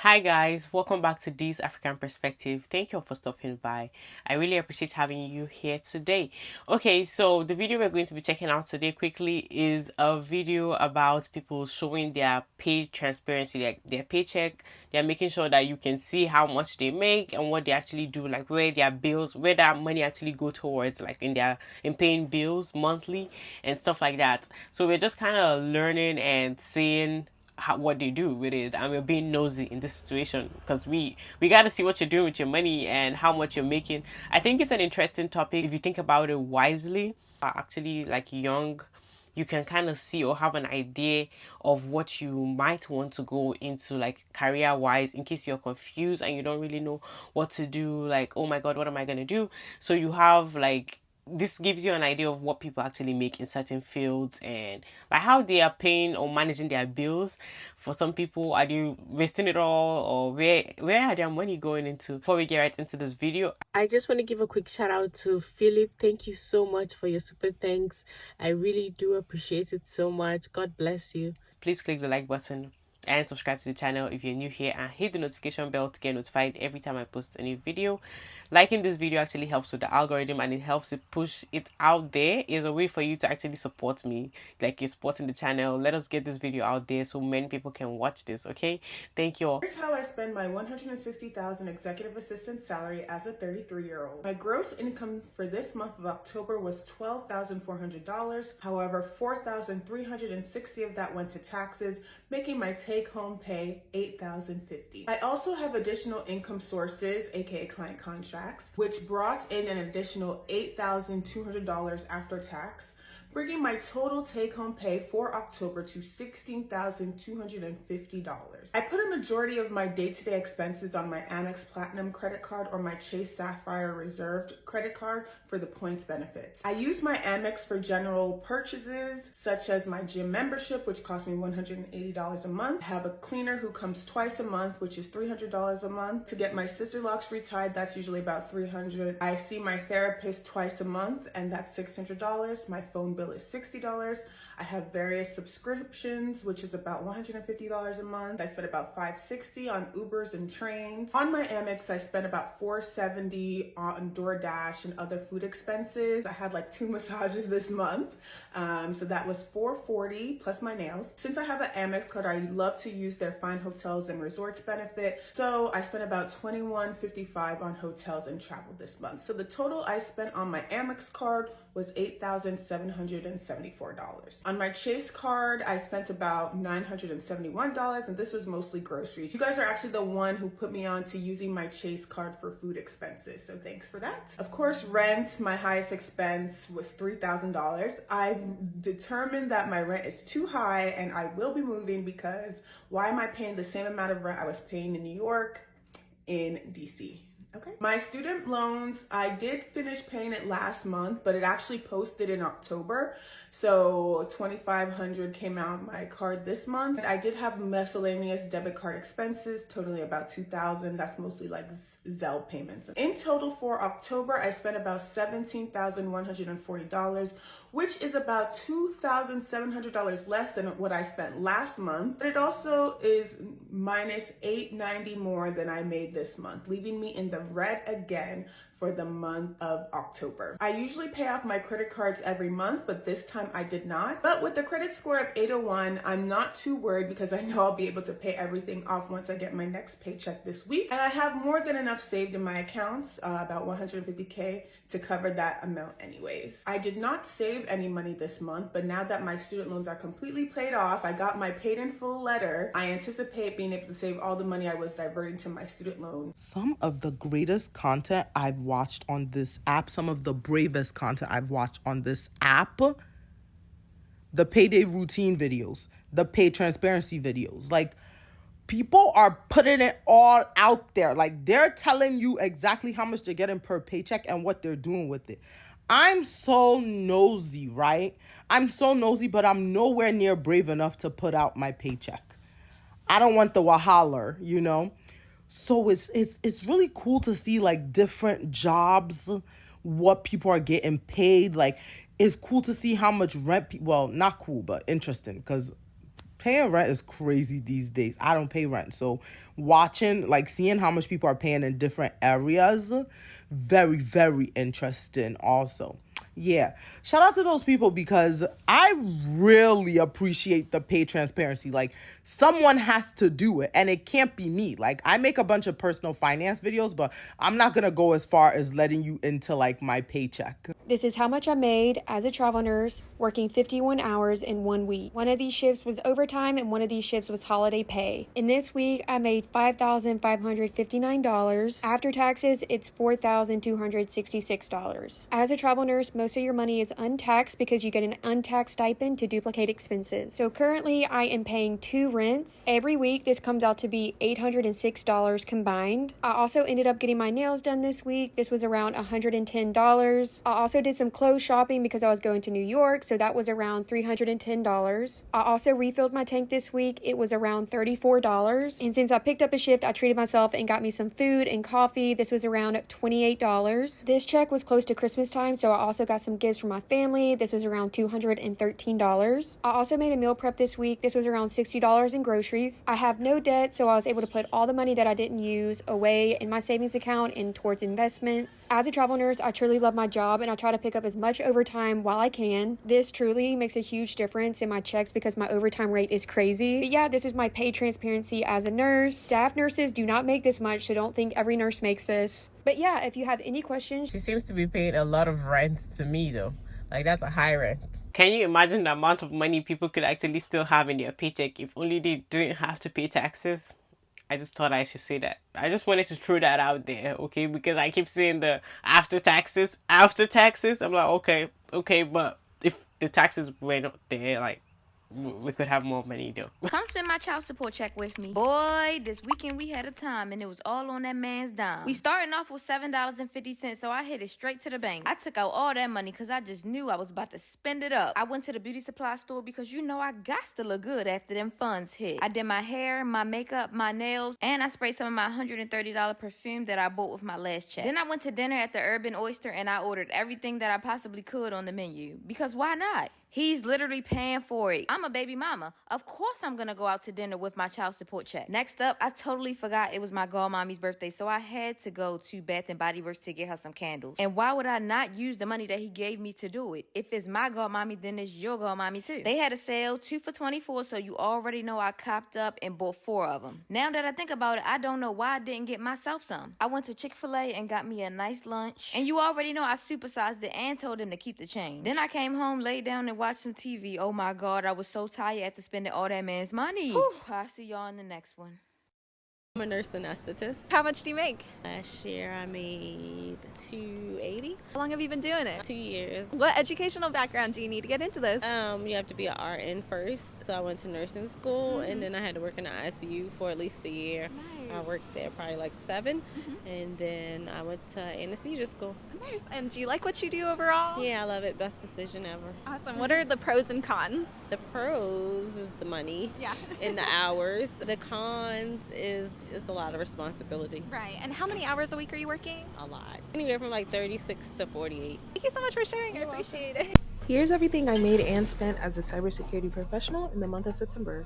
Hi guys, welcome back to This African Perspective. Thank you all for stopping by. I really appreciate having you here today. Okay, so the video we're going to be checking out today quickly is a video about people showing their pay transparency, like their paycheck. They're making sure that you can see how much they make and what they actually do, like where their bills, where that money actually go towards, like in paying bills monthly and stuff like that. So we're just kind of learning and seeing what they do with it, and we're being nosy in this situation because we got to see what you're doing with your money and how much you're making. I think it's an interesting topic if you think about it wisely. Actually, like young, you can kind of see or have an idea of what you might want to go into, like career wise, in case you're confused and you don't really know what to do, like, oh my god, what am I going to do? So you have like, this gives you an idea of what people actually make in certain fields and like how they are paying or managing their bills. For some people, are they wasting it all, or where are their money going into? Before we get right into this video, I just want to give a quick shout out to Philip. Thank you so much for your super thanks. I really do appreciate it so much. God bless you. Please click the like button and subscribe to the channel if you're new here, and hit the notification bell to get notified every time I post a new video. Liking this video actually helps with the algorithm, and it helps to push it out there. It's a way for you to actually support me, like you're supporting the channel. Let us get this video out there so many people can watch this. Okay, thank you all. Here's how I spend my $160,000 executive assistant salary as a 33-year-old. My gross income for this month of October was $12,400. However, $4,360 of that went to taxes, making my take-home pay $8,050. I also have additional income sources, aka client contracts, which brought in an additional $8,200 after tax, bringing my total take-home pay for October to $16,250. I put a majority of my day-to-day expenses on my Amex Platinum credit card or my Chase Sapphire Reserved credit card for the points benefits. I use my Amex for general purchases, such as my gym membership, which costs me $180 a month. I have a cleaner who comes twice a month, which is $300 a month. To get my sister locks retied, that's usually about $300. I see my therapist twice a month, and that's $600. My phone bill is $60. I have various subscriptions, which is about $150 a month. I spend about $560 on Ubers and trains. On my Amex, I spent about $470 on DoorDash and other food expenses. I had like 2 massages this month, so that was $440 plus my nails. Since I have an Amex card, I love to use their fine hotels and resorts benefit, so I spent about $21.55 on hotels and travel this month. So the total I spent on my Amex card was $8,774. On my Chase card, I spent about $971, and this was mostly groceries. You guys are actually the one who put me on to using my Chase card for food expenses, so thanks for that. Of course, rent, my highest expense, was $3,000. I've determined that my rent is too high and I will be moving, because why am I paying the same amount of rent I was paying in New York in DC? Okay. My student loans, I did finish paying it last month, but it actually posted in October. So $2,500 came out my card this month. I did have miscellaneous debit card expenses, totaling about $2,000. That's mostly like Zelle payments. In total for October, I spent about $17,140, which is about $2,700 less than what I spent last month. But it also is minus $890 more than I made this month, leaving me in the red again for the month of October. I usually pay off my credit cards every month, but this time I did not. But with the credit score of 801, I'm not too worried, because I know I'll be able to pay everything off once I get my next paycheck this week. And I have more than enough saved in my accounts, about $150K, to cover that amount anyways. I did not save any money this month, but now that my student loans are completely paid off, I got my paid in full letter, I anticipate being able to save all the money I was diverting to my student loans. Some of the greatest content I've watched on this app, some of the bravest content I've watched on this app, the Payday routine videos, the pay transparency videos. Like, people are putting it all out there. Like, they're telling you exactly how much they're getting per paycheck and what they're doing with it. I'm so nosy, right? I'm so nosy, but I'm nowhere near brave enough to put out my paycheck. I don't want the wahala, you know? So it's really cool to see like different jobs, what people are getting paid. Like, it's cool to see how much rent, well, not cool, but interesting, because Paying rent is crazy these days. I don't pay rent. So watching, like seeing how much people are paying in different areas, very, very interesting also. Yeah. Shout out to those people because I really appreciate the pay transparency. Like someone has to do it and it can't be me. Like I make a bunch of personal finance videos, but I'm not going to go as far as letting you into like my paycheck. This is how much I made as a travel nurse working 51 hours in 1 week. One of these shifts was overtime and one of these shifts was holiday pay. In this week, I made $5,559. After taxes, it's $4,266. As a travel nurse, most of your money is untaxed because you get an untaxed stipend to duplicate expenses. So currently, I am paying 2 rents. Every week, this comes out to be $806 combined. I also ended up getting my nails done this week. This was around $110. I also did some clothes shopping because I was going to New York, so that was around $310. I also refilled my tank this week. It was around $34. And since I picked up a shift, I treated myself and got me some food and coffee. This was around $28. This check was close to Christmas time, so I also got some gifts for my family. This was around $213. I also made a meal prep this week. This was around $60 in groceries. I have no debt, so I was able to put all the money that I didn't use away in my savings account and towards investments. As a travel nurse, I truly love my job and I try to pick up as much overtime while I can. This truly makes a huge difference in my checks because my overtime rate is crazy. But yeah, this is my pay transparency as a nurse. Staff nurses do not make this much, so don't think every nurse makes this. But yeah, if you have any questions. She seems to be paying a lot of rent to me though. Like that's a high rent. Can you imagine the amount of money people could actually still have in their paycheck if only they didn't have to pay taxes? I just thought I should say that. I just wanted to throw that out there, okay? Because I keep saying the after taxes. I'm like, okay, but if the taxes were not there, like, we could have more money though. Come spend my child support check with me. Boy, this weekend we had a time and it was all on that man's dime. We starting off with $7.50, so I hit it straight to the bank. I took out all that money because I just knew I was about to spend it up. I went to the beauty supply store because you know I got to look good after them funds hit. I did my hair, my makeup, my nails, and I sprayed some of my $130 perfume that I bought with my last check. Then I went to dinner at the Urban Oyster and I ordered everything that I possibly could on the menu. Because why not? He's literally paying for it. I'm a baby mama. Of course I'm gonna go out to dinner with my child support check. Next up, I totally forgot it was my godmommy's birthday, so I had to go to Bath and Body Works to get her some candles. And why would I not use the money that he gave me to do it? If it's my godmommy, then it's your godmommy too. They had a sale, 2 for $24, so you already know I copped up and bought 4 of them. Now that I think about it, I don't know why I didn't get myself some. I went to Chick-fil-A and got me a nice lunch. And you already know I supersized it and told him to keep the change. Then I came home, laid down and watch some TV. Oh my God, I was so tired after spending all that man's money. Whew, I'll see y'all in the next one. I'm a nurse anesthetist. How much do you make? Last year I made $280. How long have you been doing it? 2 years. What educational background do you need to get into this? You have to be an RN first. So I went to nursing school and then I had to work in the ICU for at least a year. Nice. I worked there probably like 7 and then I went to anesthesia school. Nice. And do you like what you do overall? Yeah, I love it. Best decision ever. Awesome. What are the pros and cons? The pros is the money Yeah. and the hours. The cons is a lot of responsibility. Right. And how many hours a week are you working? A lot. Anywhere from like 36 to 48. Thank you so much for sharing. I appreciate it. Here's everything I made and spent as a cybersecurity professional in the month of September.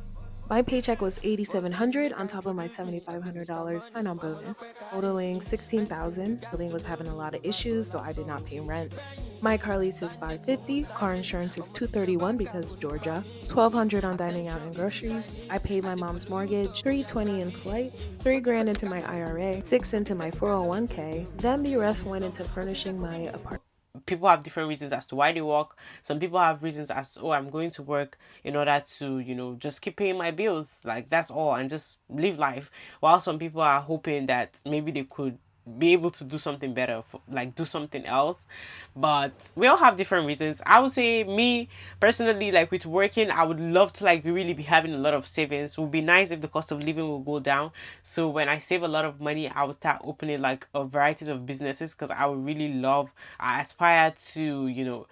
My paycheck was $8,700 on top of my $7,500 sign-on bonus, totaling $16,000. Building was having a lot of issues, so I did not pay rent. My car lease is $550, car insurance is $231 because Georgia, $1,200 on dining out and groceries. I paid my mom's mortgage, $320 in flights, $3,000 into my IRA, $6,000 into my 401k. Then the rest went into furnishing my apartment. People have different reasons as to why they work. Some people have reasons as to, oh, I'm going to work in order to, just keep paying my bills. Like, that's all, and just live life. While some people are hoping that maybe they could be able to do something better, like do something else. But we all have different reasons. I would say, me personally, like with working, I would love to like really be having a lot of savings. It would be nice if the cost of living will go down, so when I save a lot of money, I would start opening like a variety of businesses, because I would really love, I aspire to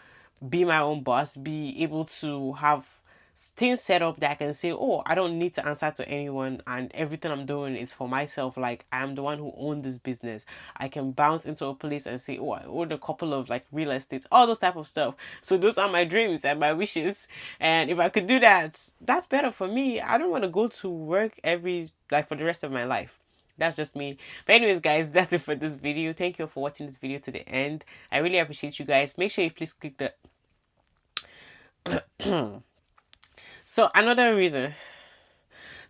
be my own boss, be able to have things set up that I can say, oh, I don't need to answer to anyone and everything I'm doing is for myself. Like, I'm the one who owns this business. I can bounce into a place and say, oh, I own a couple of like real estate, all those type of stuff. So those are my dreams and my wishes. And if I could do that, that's better for me. I don't want to go to work for the rest of my life. That's just me. But anyways, guys, that's it for this video. Thank you for watching this video to the end. I really appreciate you guys. Make sure you please click the so another reason.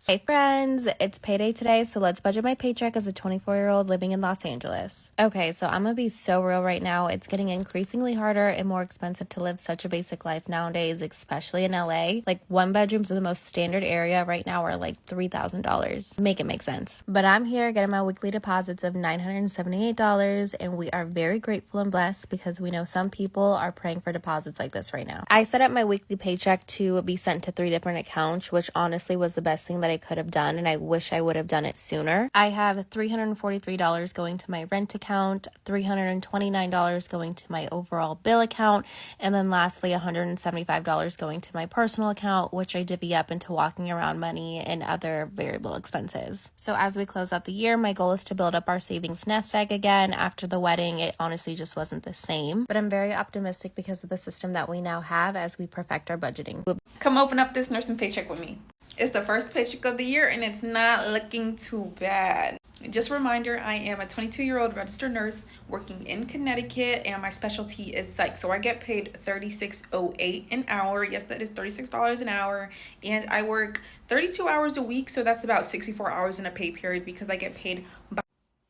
Hey friends, it's payday today, so let's budget my paycheck as a 24-year-old living in Los Angeles. Okay, so I'm gonna be so real right now. It's getting increasingly harder and more expensive to live such a basic life nowadays, especially in LA. Like, one bedrooms in the most standard area right now are like $3,000. Make it make sense. But I'm here getting my weekly deposits of $978, and we are very grateful and blessed because we know some people are praying for deposits like this right now. I set up my weekly paycheck to be sent to 3 different accounts, which honestly was the best thing that I could have done, and I wish I would have done it sooner. I have $343 going to my rent account, $329 going to my overall bill account, and then lastly $175 going to my personal account, which I divvy up into walking around money and other variable expenses. So as we close out the year, my goal is to build up our savings nest egg again. After the wedding, it honestly just wasn't the same, but I'm very optimistic because of the system that we now have as we perfect our budgeting. Come open up this nursing paycheck with me. It's the first paycheck of the year and it's not looking too bad. Just a reminder, I am a 22-year-old registered nurse working in Connecticut, and my specialty is psych. So I get paid $36.08 an hour. Yes, that is $36 an hour. And I work 32 hours a week, so that's about 64 hours in a pay period because I get paid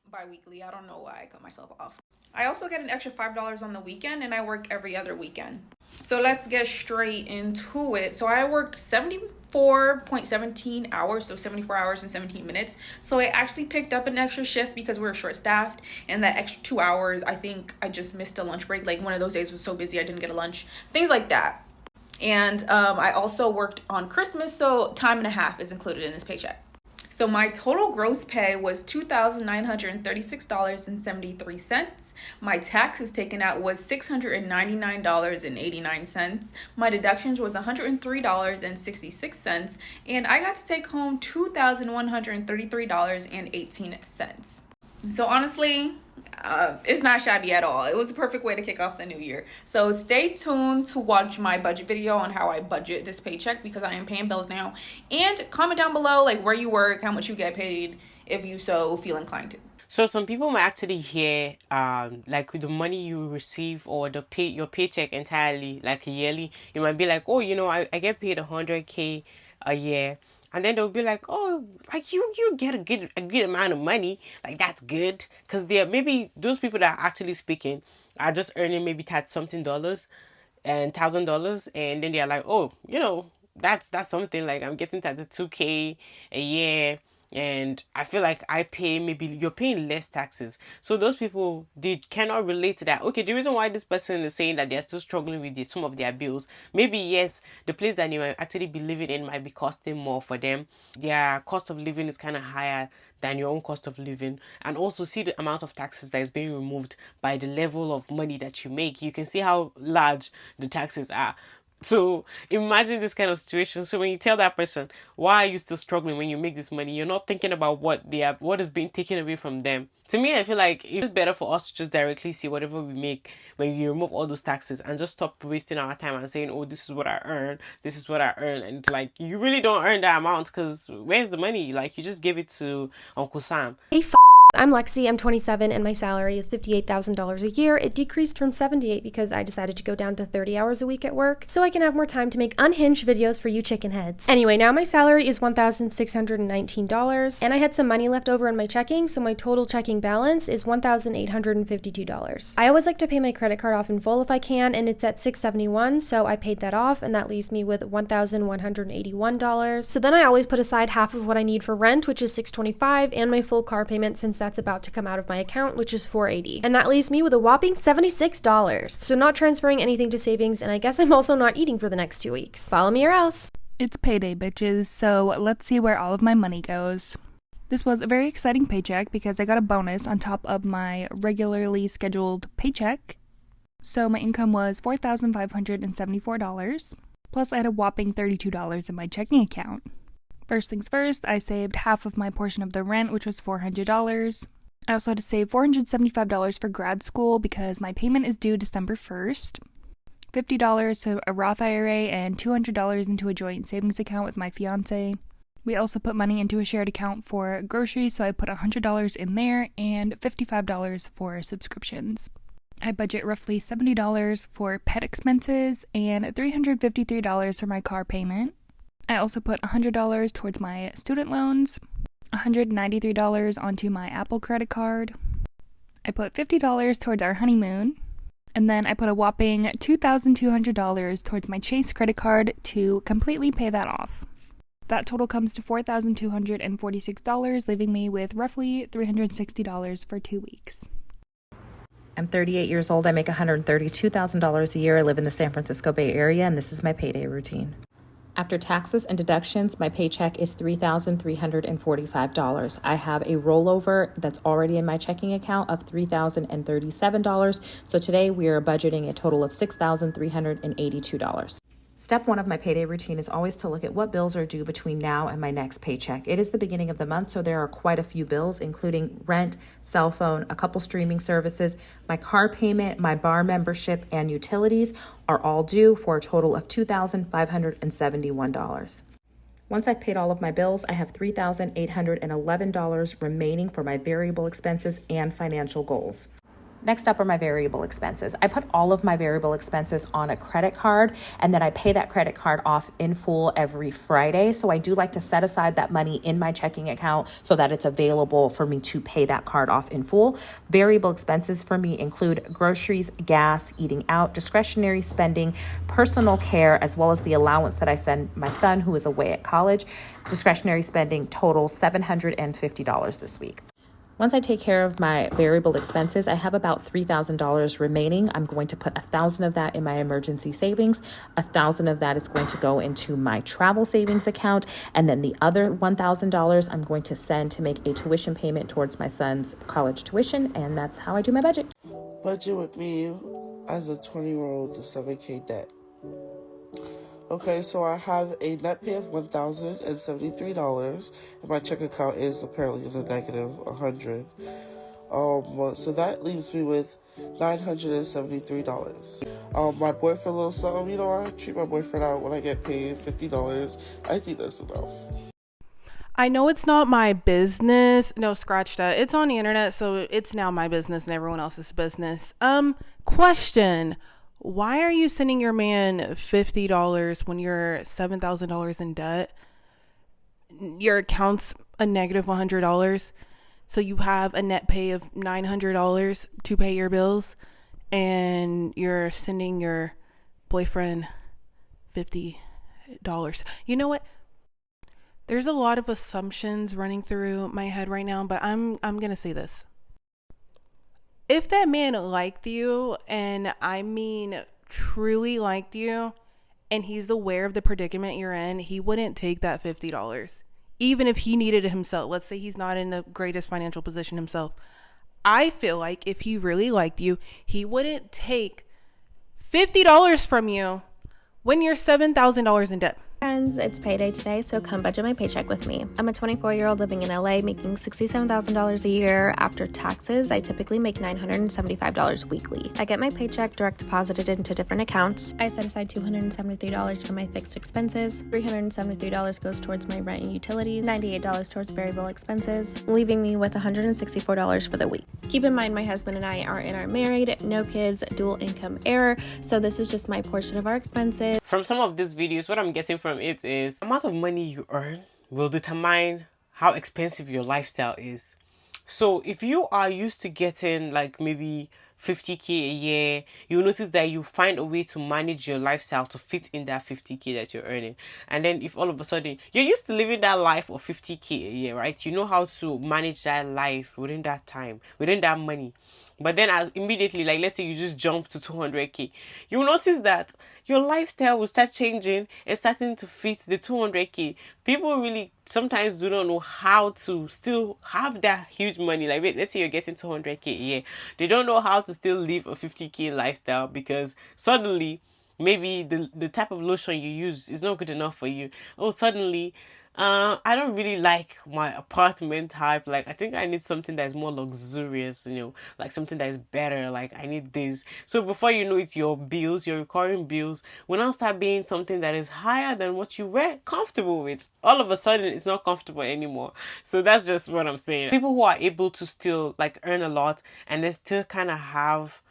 bi-weekly. I don't know why I cut myself off. I also get an extra $5 on the weekend, and I work every other weekend. So let's get straight into it. So I worked 74.17 hours, so 74 hours and 17 minutes. So I actually picked up an extra shift because we were short-staffed, and that extra 2 hours, I think I just missed a lunch break. Like, one of those days was so busy I didn't get a lunch, things like that. And I also worked on Christmas, so time and a half is included in this paycheck. So my total gross pay was $2,936.73. My taxes taken out was $699.89. My deductions was $103.66, and I got to take home $2,133.18. So honestly, it's not shabby at all. It was a perfect way to kick off the new year. So stay tuned to watch my budget video on how I budget this paycheck because I am paying bills now. And comment down below like where you work, how much you get paid, if you so feel inclined to. So some people might actually hear like the money you receive or your paycheck entirely, like yearly. You might be like, oh, you know, I get paid 100K a year. And then they'll be like, oh, like you get a good amount of money. Like, that's good. Because maybe those people that are actually speaking are just earning maybe something dollars and $1,000. And then they're like, oh, you know, that's something. Like, I'm getting 32K a year. And I feel like you're paying less taxes. So those people, they cannot relate to that. Okay, the reason why this person is saying that they're still struggling with some of their bills, maybe yes, the place that you might actually be living in might be costing more for them. Their cost of living is kind of higher than your own cost of living. And also see the amount of taxes that is being removed by the level of money that you make. You can see how large the taxes are. So imagine this kind of situation. So when you tell that person, why are you still struggling when you make this money, you're not thinking about what is being taken away from them. To me, I feel like it's better for us to just directly see whatever we make when you remove all those taxes and just stop wasting our time and saying, oh, this is what I earn, this is what I earn. And it's like, you really don't earn that amount because where's the money? Like, you just give it to Uncle Sam. Hey, I'm Lexi, I'm 27, and my salary is $58,000 a year. It decreased from 78 because I decided to go down to 30 hours a week at work so I can have more time to make unhinged videos for you chicken heads. Anyway, now my salary is $1,619, and I had some money left over in my checking, so my total checking balance is $1,852. I always like to pay my credit card off in full if I can, and it's at $671, so I paid that off, and that leaves me with $1,181. So then I always put aside half of what I need for rent, which is $625, and my full car payment since that's about to come out of my account, which is $480. And that leaves me with a whopping $76. So not transferring anything to savings, and I guess I'm also not eating for the next 2 weeks. Follow me or else. It's payday, bitches, so let's see where all of my money goes. This was a very exciting paycheck because I got a bonus on top of my regularly scheduled paycheck. So my income was $4,574. plus I had a whopping $32 in my checking account. First things first, I saved half of my portion of the rent, which was $400. I also had to save $475 for grad school because my payment is due December 1st. $50 to a Roth IRA and $200 into a joint savings account with my fiance. We also put money into a shared account for groceries, so I put $100 in there and $55 for subscriptions. I budget roughly $70 for pet expenses and $353 for my car payment. I also put $100 towards my student loans, $193 onto my Apple credit card. I put $50 towards our honeymoon, and then I put a whopping $2,200 towards my Chase credit card to completely pay that off. That total comes to $4,246, leaving me with roughly $360 for 2 weeks. I'm 38 years old. I make $132,000 a year. I live in the San Francisco Bay Area, and this is my payday routine. After taxes and deductions, my paycheck is $3,345. I have a rollover that's already in my checking account of $3,037. So today we are budgeting a total of $6,382. Step one of my payday routine is always to look at what bills are due between now and my next paycheck. It is the beginning of the month, so there are quite a few bills, including rent, cell phone, a couple streaming services, my car payment, my bar membership, and utilities are all due for a total of $2,571. Once I've paid all of my bills, I have $3,811 remaining for my variable expenses and financial goals. Next up are my variable expenses. I put all of my variable expenses on a credit card, and then I pay that credit card off in full every Friday. So I do like to set aside that money in my checking account so that it's available for me to pay that card off in full. Variable expenses for me include groceries, gas, eating out, discretionary spending, personal care, as well as the allowance that I send my son who is away at college. Discretionary spending total $750 this week. Once I take care of my variable expenses, I have about $3,000 remaining. I'm going to put $1,000 of that in my emergency savings. $1,000 of that is going to go into my travel savings account. And then the other $1,000 I'm going to send to make a tuition payment towards my son's college tuition. And that's how I do my budget. Budget with me as a 20-year-old with a $7K debt. Okay, so I have a net pay of $1,073, and my check account is apparently in the negative 100. So that leaves me with $973. My boyfriend, little something, I treat my boyfriend out when I get paid $50. I think that's enough. I know it's not my business. No, scratch that. It's on the internet, so it's now my business and everyone else's business. Question. Why are you sending your man $50 when you're $7,000 in debt? Your account's a negative $100. So you have a net pay of $900 to pay your bills, and you're sending your boyfriend $50. You know what? There's a lot of assumptions running through my head right now, but I'm going to say this. If that man liked you, and I mean truly liked you, and he's aware of the predicament you're in, he wouldn't take that $50. Even if he needed it himself. Let's say he's not in the greatest financial position himself. I feel like if he really liked you, he wouldn't take $50 from you when you're $7,000 in debt. Friends, it's payday today, so come budget my paycheck with me. I'm a 24-year-old living in LA making $67,000 a year. After taxes, I typically make $975 weekly. I get my paycheck direct deposited into different accounts. I set aside $273 for my fixed expenses. $373 goes towards my rent and utilities. $98 towards variable expenses, leaving me with $164 for the week. Keep in mind, my husband and I are married, no kids, dual income heir, so this is just my portion of our expenses. From some of these videos, what I'm getting from it is the amount of money you earn will determine how expensive your lifestyle is. So if you are used to getting like maybe 50k a year, you'll notice that you find a way to manage your lifestyle to fit in that 50k that you're earning. And then if all of a sudden you're used to living that life of 50k a year, right? You know how to manage that life within that time, within that money. But then as immediately, like let's say you just jump to 200k, you'll notice that your lifestyle will start changing and starting to fit the 200k. People really sometimes do not know how to still have that huge money. Like let's say you're getting 200k a year. They don't know how to still live a 50k lifestyle because suddenly maybe the type of lotion you use is not good enough for you. Oh, suddenly I don't really like my apartment type. Like, I think I need something that's more luxurious, like something that is better. Like, I need this. So before you know it, your bills, your recurring bills will now start being something that is higher than what you were comfortable with. All of a sudden, it's not comfortable anymore. So that's just what I'm saying. People who are able to still like earn a lot and they still kind of have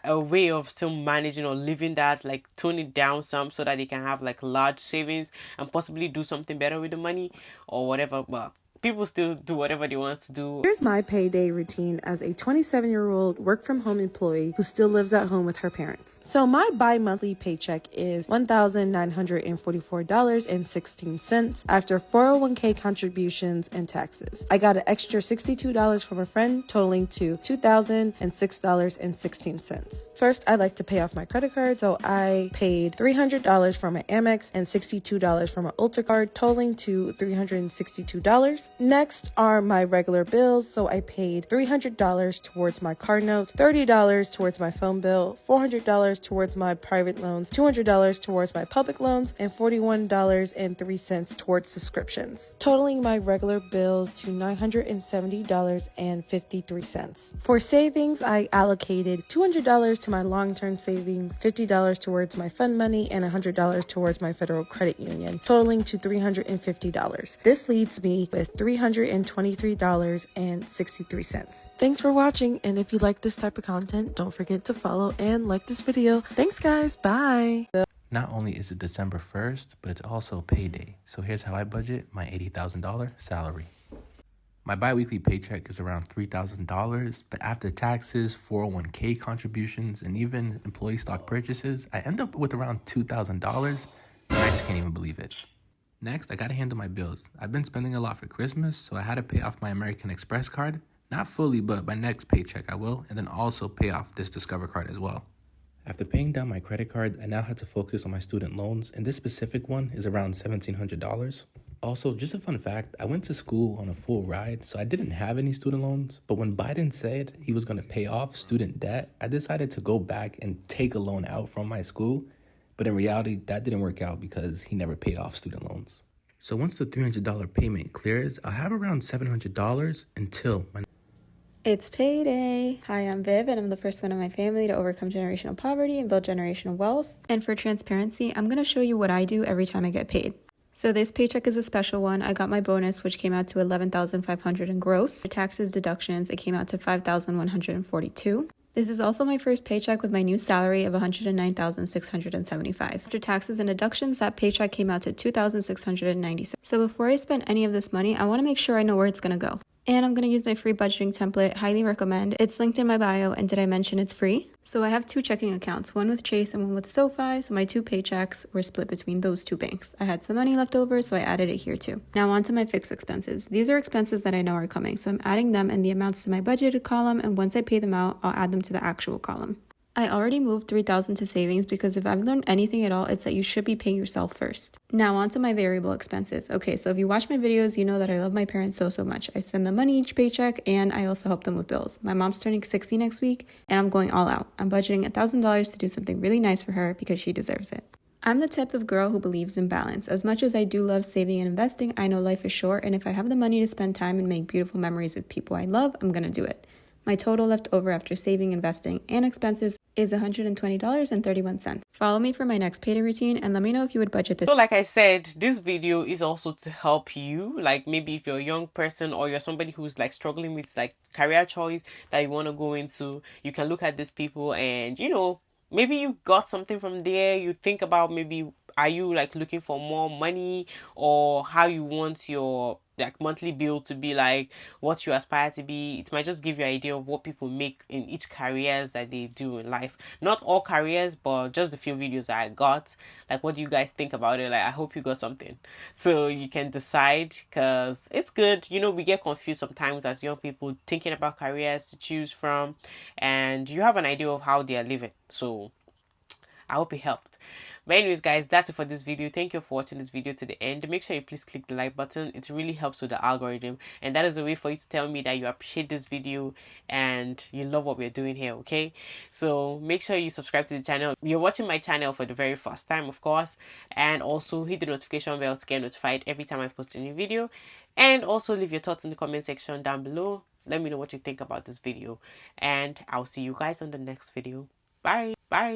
a way of still managing or living that, like tone it down some so that they can have like large savings and possibly do something better with the money or whatever. But people still do whatever they want to do. Here's my payday routine as a 27-year-old work-from-home employee who still lives at home with her parents. So my bi-monthly paycheck is $1,944.16 after 401k contributions and taxes. I got an extra $62 from a friend, totaling to $2,006.16. First, I'd like to pay off my credit card, so I paid $300 for my Amex and $62 for my Ultra card, totaling to $362. Next are my regular bills, so I paid $300 towards my card note, $30 towards my phone bill, $400 towards my private loans, $200 towards my public loans, and $41.03 towards subscriptions, totaling my regular bills to $970.53. For savings, I allocated $200 to my long-term savings, $50 towards my fund money, and $100 towards my federal credit union, totaling to $350. This leaves me with $323.63. Thanks for watching, and if you like this type of content, don't forget to follow and like this video. Thanks guys, bye! Not only is it December 1st, but it's also payday. So here's how I budget my $80,000 salary. My bi-weekly paycheck is around $3,000, but after taxes, 401k contributions, and even employee stock purchases, I end up with around $2,000, and I just can't even believe it. Next, I gotta handle my bills. I've been spending a lot for Christmas, so I had to pay off my American Express card. Not fully, but by next paycheck I will, and then also pay off this Discover card as well. After paying down my credit card, I now have to focus on my student loans, and this specific one is around $1,700. Also, just a fun fact, I went to school on a full ride, so I didn't have any student loans, but when Biden said he was gonna pay off student debt, I decided to go back and take a loan out from my school. But in reality, that didn't work out because he never paid off student loans. So once the $300 payment clears, I'll have around $700 until my... It's payday. Hi, I'm Viv, and I'm the first one in my family to overcome generational poverty and build generational wealth. And for transparency, I'm going to show you what I do every time I get paid. So this paycheck is a special one. I got my bonus, which came out to $11,500 in gross. For taxes, deductions, it came out to $5,142. This is also my first paycheck with my new salary of $109,675. After taxes and deductions, that paycheck came out to $2,696. So before I spend any of this money, I want to make sure I know where it's going to go. And I'm going to use my free budgeting template. Highly recommend. It's linked in my bio, and did I mention it's free? So I have two checking accounts, one with Chase and one with SoFi, so my two paychecks were split between those two banks. I had some money left over, so I added it here too. Now on to my fixed expenses. These are expenses that I know are coming, so I'm adding them and the amounts to my budgeted column, and once I pay them out, I'll add them to the actual column. I already moved $3,000 to savings because if I've learned anything at all, it's that you should be paying yourself first. Now on to my variable expenses. Okay, so if you watch my videos, you know that I love my parents so much. I send them money each paycheck, and I also help them with bills. My mom's turning 60 next week, and I'm going all out. I'm budgeting $1,000 to do something really nice for her because she deserves it. I'm the type of girl who believes in balance. As much as I do love saving and investing, I know life is short, and if I have the money to spend time and make beautiful memories with people I love, I'm gonna do it. My total left over after saving, investing, and expenses is $120.31. Follow me for my next payday routine and let me know if you would budget this. So like I said, this video is also to help you, like maybe if you're a young person or you're somebody who's like struggling with like career choice that you want to go into, you can look at these people and maybe you got something from there. You think about maybe are you like looking for more money or how you want your like monthly bill to be, like what you aspire to be. It might just give you an idea of what people make in each careers that they do in life. Not all careers, but just the few videos that I got. Like, what do you guys think about it? Like, I hope you got something so you can decide, because it's good. We get confused sometimes as young people thinking about careers to choose from, and you have an idea of how they are living. So I hope it helped. But anyways, guys, that's it for this video. Thank you for watching this video to the end. Make sure you please click the like button. It really helps with the algorithm, and that is a way for you to tell me that you appreciate this video and you love what we're doing here. Okay, so make sure you subscribe to the channel. You're watching my channel for the very first time, of course, and also hit the notification bell to get notified every time I post a new video. And also leave your thoughts in the comment section down below. Let me know what you think about this video, and I'll see you guys on the next video. Bye.